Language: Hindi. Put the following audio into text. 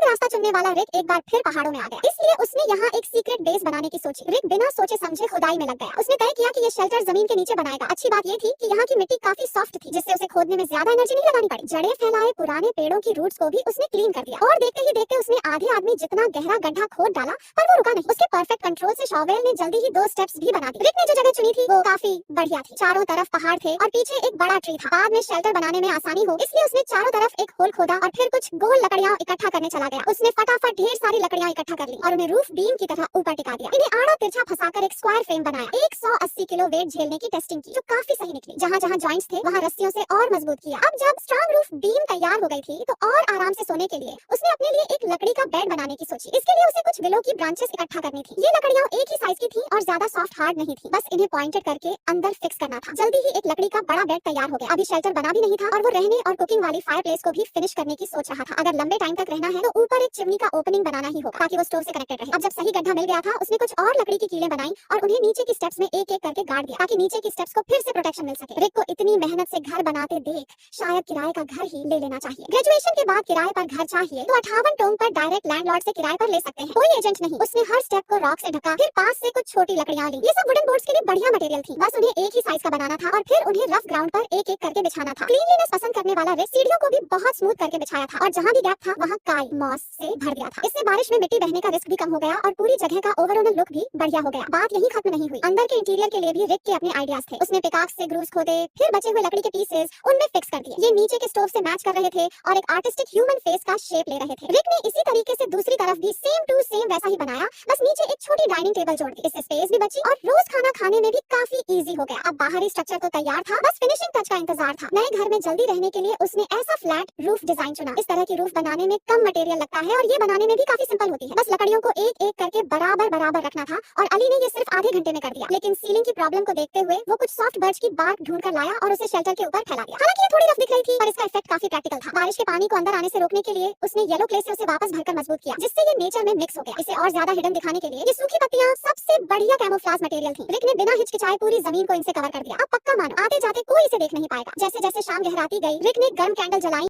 रास्ता चुनने वाला रिक एक बार फिर पहाड़ों में आ गया, इसलिए उसने यहाँ एक सीक्रेट बेस बनाने की सोची। रिक बिना सोचे समझे खुदाई में लग गया। उसने तय किया कि ये शेल्टर जमीन के नीचे बनाएगा। अच्छी बात ये थी कि यहाँ की मिट्टी काफी सॉफ्ट थी, जिससे उसे खोदने में ज्यादा एनर्जी नहीं लगानी पड़ी। जड़ें फैलाए पुराने पेड़ों की रूट्स को भी उसने क्लीन कर दिया, और देखते ही देखते उसने आधे आदमी जितना गहरा गड्ढा खोद डाला, पर वो रुका नहीं। उसके परफेक्ट कंट्रोल से शॉवेल ने जल्दी ही 2 स्टेप्स भी बना दिए। रिक ने जो जगह चुनी थी वो काफी बढ़िया थी। चारों तरफ पहाड़ थे और पीछे एक बड़ा ट्री था। बाद में शेल्टर बनाने में आसानी हो, इसलिए उसने चारों तरफ एक होल खोदा और फिर कुछ गोल लकड़ियां इकट्ठा करने चला गया। उसने फटाफट ढेर सारी लकड़ियां इकट्ठा कर ली और उन्हें रूफ बीम की तरह ऊपर टिका दिया। इन्हें आड़ा तिरछा फंसाकर एक स्क्वायर फ्रेम बनाया। 180 किलो वेट झेलने की टेस्टिंग की, जो काफी सही निकली। जहाँ जहाँ जॉइंट्स थे वहाँ रस्सियों से और मजबूत किया। अब जब स्ट्रॉन्ग रूफ बीम तैयार हो गई थी तो और आराम से सोने के लिए उसने अपने लिए एक लकड़ी का बेड बनाने की सोची। इसके लिए उसे कुछ विलो की ब्रांचेस इकट्ठा करनी थी। ये लकड़ियां एक ही साइज की थी और ज्यादा सॉफ्ट हार्ड नहीं थी, बस इन्हें पॉइंटेड करके अंदर फिक्स करना था। जल्दी ही एक लकड़ी का बड़ा बेड तैयार हो गया। अभी शेल्टर बना भी नहीं था और वो रहने और कुकिंग वाली फायर प्लेस को भी फिनिश करने की सोच रहा था। अगर लंबे टाइम तक रहना है तो ऊपर एक चिमनी का ओपनिंग बनाना ही होगा ताकि वो स्टोव से कनेक्टेड रहे। अब जब सही गड्ढा मिल गया था, उसने कुछ और लकड़ी की कीलें बनाई और उन्हें नीचे की स्टेप्स में एक एक करके गाड़ दिया ताकि नीचे की स्टेप्स को फिर से प्रोटेक्शन मिल सके। रिक को इतनी मेहनत से घर बनाते देख शायद किराए का घर ही ले लेना चाहिए। ग्रेजुएशन के बाद किराए पर घर चाहिए तो 58 टोंग पर डायरेक्ट लैंडलॉर्ड से किराए पर ले सकते हैं, कोई एजेंट नहीं। उसने हर स्टेप को रॉक से ढका, फिर पास से कुछ छोटी लकड़ियां ली। ये सब वुडन बोर्ड्स के लिए बढ़िया मटेरियल थी, बस उन्हें एक ही साइज का बनाना था और फिर उन्हें रफ ग्राउंड पर एक एक करके बिछाना था। क्लीनलीनेस पसंद करने वाला रिक सीढ़ियों को भी बहुत स्मूथ करके बिछाया था और जहाँ भी गैप था वहाँ काई मॉस से भर दिया था। इससे बारिश में मिट्टी बहने का रिस्क भी कम हो गया और पूरी जगह का ओवरऑल लुक भी बढ़िया हो गया। बात यही खत्म नहीं हुई, अंदर के इंटीरियर के लिए भी रिक के अपने आइडियाज थे। उसने पिकाक्स से ग्रूव्स खोदे, फिर बचे हुए लकड़ी के पीसेस उनमें फिक्स कर दिए। ये नीचे के स्टोव से मैच कर रहे थे और एक आर्टिस्टिक ह्यूमन फेस का शेप ले रहे थे। रिक ने इसी तरीके से दूसरी तरफ भी सेम टू सेम वैसा ही बनाया, बस नीचे एक छोटी डाइनिंग टेबल जोड़ दी। इससे स्पेस भी बची और रोज खाना खाने में भी काफी इजी हो गया। अब बाहरी स्ट्रक्चर तो तैयार था, बस फिनिशिंग टच का इंतजार था। नए घर में जल्दी रहने के लिए उसने ऐसा फ्लैट रूफ डिजाइन चुना। इस तरह की रूफ बनाने में कम मटेरियल लगता है और ये बनाने में भी काफी सिंपल होती है। बस लकड़ियों को एक एक करके बराबर बराबर रखना था और अली ने ये सिर्फ आधे घंटे में कर दिया। लेकिन सीलिंग की प्रॉब्लम को देखते हुए वो कुछ सॉफ्ट बर्च की बार्क ढूंढ कर लाया और उसे शेल्टर के ऊपर फैला दिया। हालांकि ये थोड़ी रफ दिख रही थी पर इसका इफेक्ट काफी प्रैक्टिकल था। बारिश के पानी को अंदर आने से रोकने के लिए उसने येलो क्ले से उसे वापस भरकर मजबूत किया, जिससे ये नेचर में मिक्स हो गया। इसे और ज्यादा हिडन दिखाने के लिए ये सूखी पत्तियां सबसे बढ़िया कैमोफ्लेज मटेरियल थी। रिक ने बिना हिचकिचाए पूरी जमीन को इनसे कवर कर दिया। अब पक्का मानो आते जाते कोई इसे देख नहीं पाएगा। जैसे जैसे शाम गहराती गई, रिक ने गर्म कैंडल जलाई